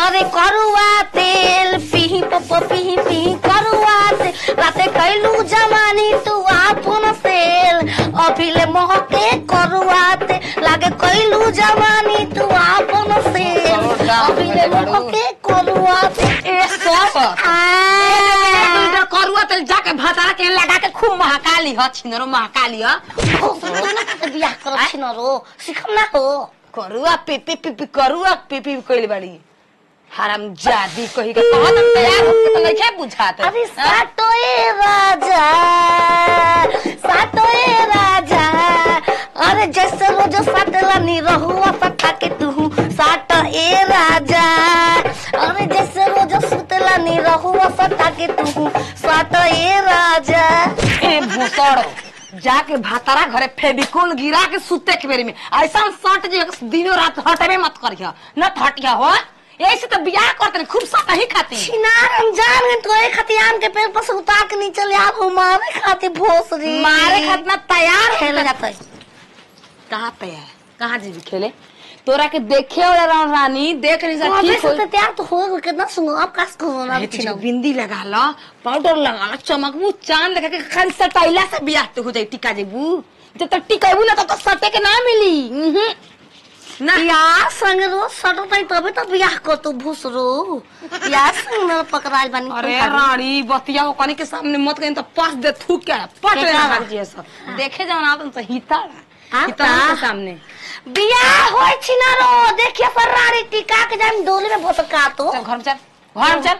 अरे करुआ तेल पीही पप्पा पीही करुआ तेल राते कैलू जवानी तू आपन सेल अभिले महके करुआ तेल लागे कैलू जवानी तू आपन सेल अभिले महके करुआ तेल करुआ तेल जाके भातारा के लगा के खूब महकाली ह छिनरो महकाली ह बियाह कर छिनरो सिखम ना हो करुआ पीपी पीपी करुआ पीपी कइल बाड़ी हरामजादी कही के कहत तैयार होके तो नहीं बुझात। अरे सातोए राजा अरे जैसे रोज सातला नी रहुआ सटा के तू सात ए राजा अरे जैसे रोज सुतला नी रहुआ सटा के तू सात ए राजा। ए भूसड़ो जाके भातारा घरे फेविकोल गिरा के सुते के बेरी में ऐसा सट जे दिनो रात हटबे मत करिया न हटिया हो ऐसे तो बियाह करते खूब सट ही खाती छिनार अनजान में तो एक खतियान के पेड़ पर से उतार के नीचे ले आओ मारे खाती भोसरी मारे खातना तैयार खेले जाता है कहां तैयार कहां जी खेले तोरा के देखे वाला रानी देख नहीं सकती ठीक हो तैयार तो हो कितना सुनो आप कास को ना छिनो बिंदी लगा लो पाउडर लगा लो चमकबू चांद लगा के खाली सटाइला से बियाह तो हो जाई टिका जेबू जब तक टिकाबू ना तब तो सटे के ना मिली ना यार संग रोज सटो तई तबे तो बियाह को तू भूसरो यार संग में पकड़ाई बनी। अरे रानी बतिया हो कनी के सामने मत कहीं तो पास दे थूक के पट लेना भाग जैसा देखे जाओ ना तो हिता के सामने बियाह होय छिनारो देखिए फरारी टिका के जाम डोली में भटका तो घर में चल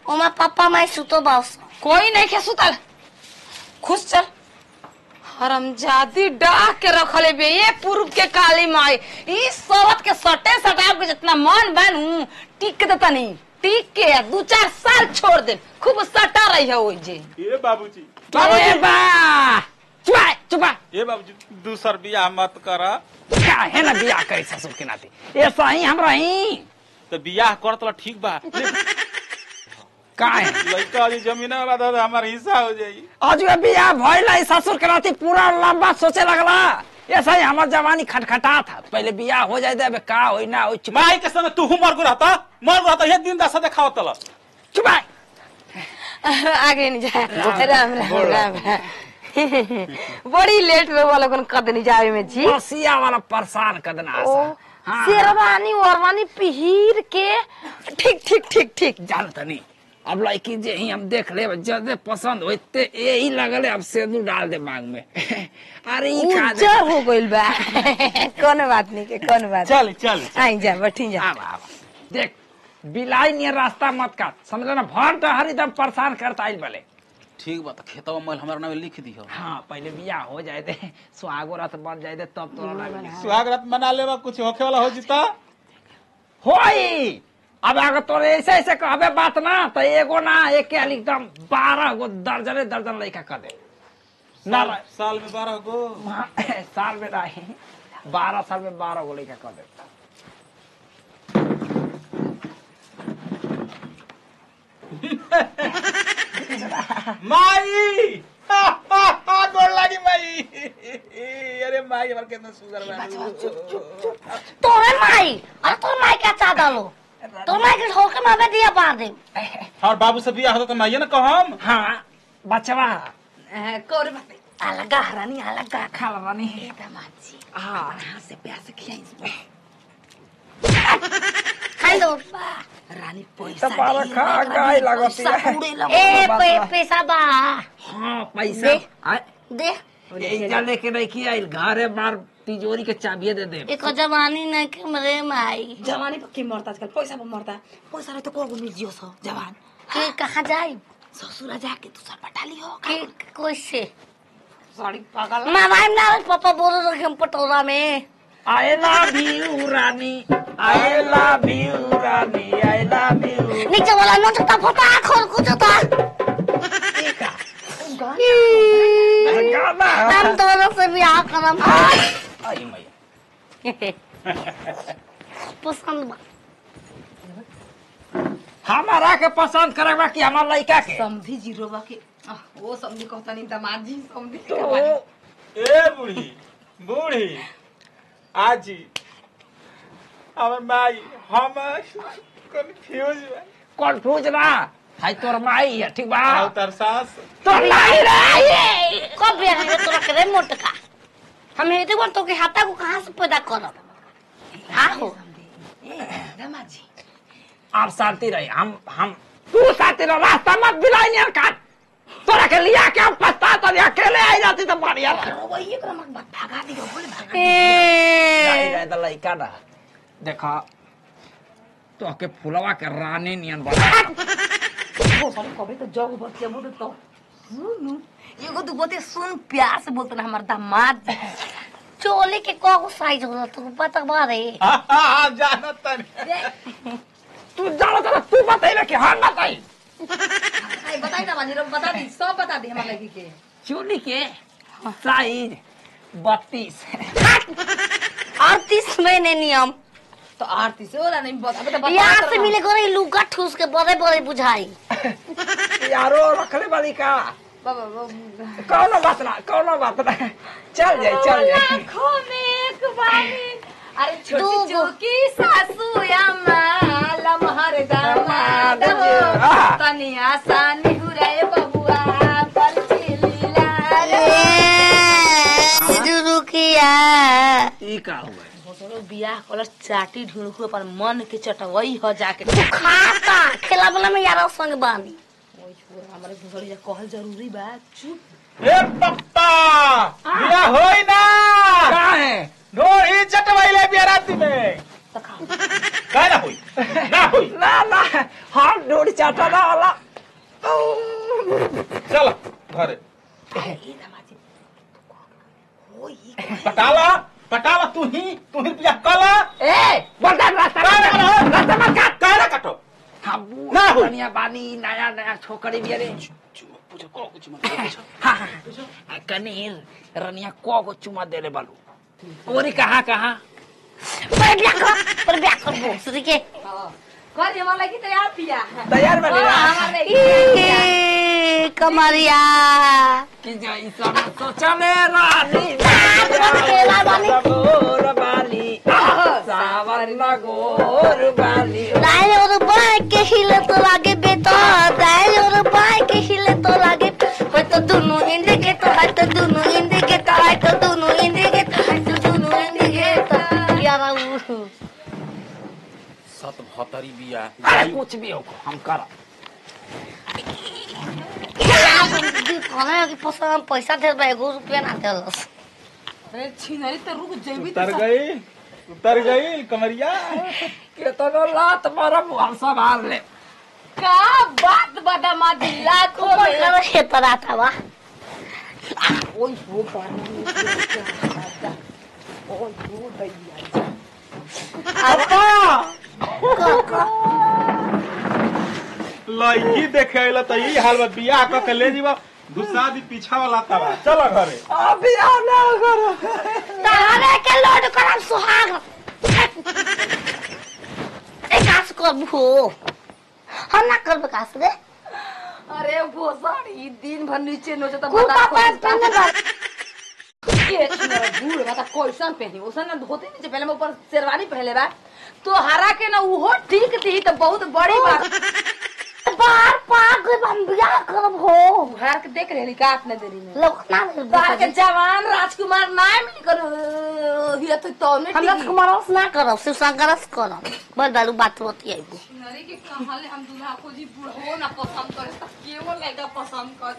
ओमा पापा मैं सुतो बस कोई नहीं के सुतल खुश चल हरामजादी डाह के रखले बे ये पूर्व के काली माई ई सोवत के सटे सटाव के जितना मन बनू टिक देता नहीं टिक के 2-4 साल छोड़ दे खूब सटा रही है ओई जे। ए बाबूजी बा चुपा ए बाबूजी दूसर बियाह मत कर क्या है ना बियाह करे ससुर के नाते ऐसा ही हम रही तो बियाह कर तो ठीक बा का है लड़का वाली जमीन वाला दादा हमारा हिस्सा हो जाई आज बियाह भइला ससुर के नाते पूरा लंबा सोचे लगला ऐसा ही हमार जवानी खटखटा था पहले बियाह हो जाए दे का होई ना होई माई के संग तू मर गो रहता ये दिन दशा देखाव तल चुप आगे नहीं जा राम राम बड़ी लेट में वाला कौन कदनी जावे में जी बसिया वाला परेशान कदना शेरवानी वरवानी पिहीर के ठीक ठीक ठीक ठीक जानत नहीं अब लड़की जे ही हम देख ले जदे पसंद होते यही लगले अब सेदू डाल दे मांग में अरे ई का हो गइल बा कोनो बात नहीं के कोनो बात चल आई जा बैठी जा देख बिलाई ने रास्ता मत काट समझ ना भर हर एकदम परेशान करता आइल बले ठीक बा खेतवा में हमारा नाम लिख दियो। हाँ पहले बियाह हो जाए दे सुहागो रात बन जाए दे तब तोरा लगे सुहाग रात मना लेबा कुछ होखे वाला हो जीता होई अब अगर तोरे ऐसे ऐसे कहबे बात ना तो एगो ना एक एकदम 12 गो दर्जन लड़का कर दे साल में 12 गो साल में नहीं 12 साल में 12 गो लड़का कर दे माई गोड़ लगी माई अरे माई हमार कितना सुंदर बा तोरे माई अरे तोरे माई क्या चाहता लो तो माई के ठोके में हमें दिया पार दे और बाबू से बियाह होता तो माई ना कहम हाँ बचवा कोरे बात अलगा रानी अलगा खा रानी दामाद जी हाँ हां से प्यार से खियाई खाई दो रानी पैसा बाबा खा गाय लगती है ए पैसा बा हाँ पैसा दे ये लेके रखी आई घरे बार तिजोरी के चाबिये दे दे एक जवानी नहीं के मरे माई जवानी पर की मरता आजकल पैसा पर मरता पैसा रहे तो को मिल जियो सो जवान के कहां जाई ससुरा जाके तू सर पटाली हो के कोई से साड़ी पागल मामा ना पापा बोल रहे हम पटोरा में I love you Rani I love you Rani I love you नीचे वाला नोट ता फटा खोल कुछ ता गाना हम दोनों से बियाह करम आई मैया पसंद बा हमारा के पसंद करेगा कि हमार लड़का के समझी जीरो बा के वो समझी कहता नहीं दामाद जी समझी तो ए बूढ़ी आजी हमार माई हम कंफ्यूज बा कंफ्यूज ना हाय तोर माई है ठीक बा और तार सास तोर माई रे कब बिया है तोरा के रे मोटका हम हेते बोल तो के हाथा को कहां से पैदा करब आहो दामाजी आप शांति रहे हम तू शांति रह रास्ता मत दिलाई नहीं काट तोरा के लिया के हम पछता तो अकेले आई जाती तो बढ़िया वो ये कर मत भागा दियो बोले भागा नहीं रहे तो लइका ना देखा तो के फुलवा के रानी नियन बना वो सारे कबे तो जग बच्चे बोल तो एगो दू बोते सुन प्यार से बोलते ना हमार दामाद चोले के को साइज होला तो पता बारे हां जानत तनी तू जानो तो तू बताइले कि हां बताई बताई दामाजी रो बता दी सब बता दी हमारे लड़की के चोली के साइज 32 38 महीने नियम तो आरती से होला नहीं बता यहाँ से मिले करे लुगा ठूस के बड़े बड़े बुझाई यारो रखले वाली का कौनो बात ना चल जाए आँखों में एक बारी अरे छोटी दूगो। चूकी सासू अम्मा लमहर दामाद हो तनिया सानी हुरे बबुआ पर चिलीला रुकिया ई का हुआ बोलो बियाह कलर चाटी ढूंढू अपन मन के चटवई हो जाके खाता खेला वाला में यार संग बानी ओए छोरा हमरे घुसड़ी जा कहल जरूरी बा चुप ए पप्पा बिया होई ना का है ढोही चटवाइले बिया राती में तो खा का ना होई ना हम डोरी चाटा ना वाला चल घरे ए दामाजी होई पटावा तू ही बिया कला ए बता रास्ता मत काट का ना काटो हम ना हो। दुनिया बानी नया छोकरी भी रे कनीर रनिया को चुमा दे रे बालू ओरी कहाँ पर ब्याह कर भोसरी के कर हमार लगी तैयार पिया तैयार बनी हां रहा हमार लगी कमरिया कि जाई सब सोचले रानी खेला बानी गोर बाली सावन गोर बाली दाएं और बाएं के हिले तो लागे बेटा दाएं और बाएं के हिले तो लागे है तो दोनों इंडिकेटर है तो दोनों इंडिकेटर है तो दोनों इंडिकेटर है तो दोनों इंडिकेटर यार वो सत भतरी बिया अरे कुछ भी हो हम कर खाना की पसंद पैसा दे बा 1 रुपया ना देलस अरे छिनरी तो रुक जेबी उतर गई कमरिया के तो लात मारम हम संभाल ले का बात बदमा दिला को ऊपर करो ये तरह था वा ओए वो पानी ओए वो भैया लड़की देखे अइला त ई हाल बा बियाह क के ले जीवा दूसरा दी पीछा वाला तबा चल घरे अभी आना करो तारे के लोड करम सुहाग एक कास कर भो हम ना कर कास रे अरे भोसड़ी दिन भर नीचे नोचे तो कुल पापा पहने बा ये मेरा बूढ़ बता कैसन पहनी ओसन धोती नीचे पहले मैं ऊपर शेरवानी पहले बा तो हरा के ना उहो ठीक थी तो बहुत बड़ी बात बार पाग हम बियाह करब हो हर के देख रही का अपने देरी में लोकना बाहर के जवान राजकुमार नाम नहीं करो हिया तो ने हम लोग कुमारस ना करब शिव शंकरस करब बड़ बालू बात होती है नरी के कहाले हम दूल्हा को जी बूढ़ो ना पसंद करे त केवल लड़का पसंद करी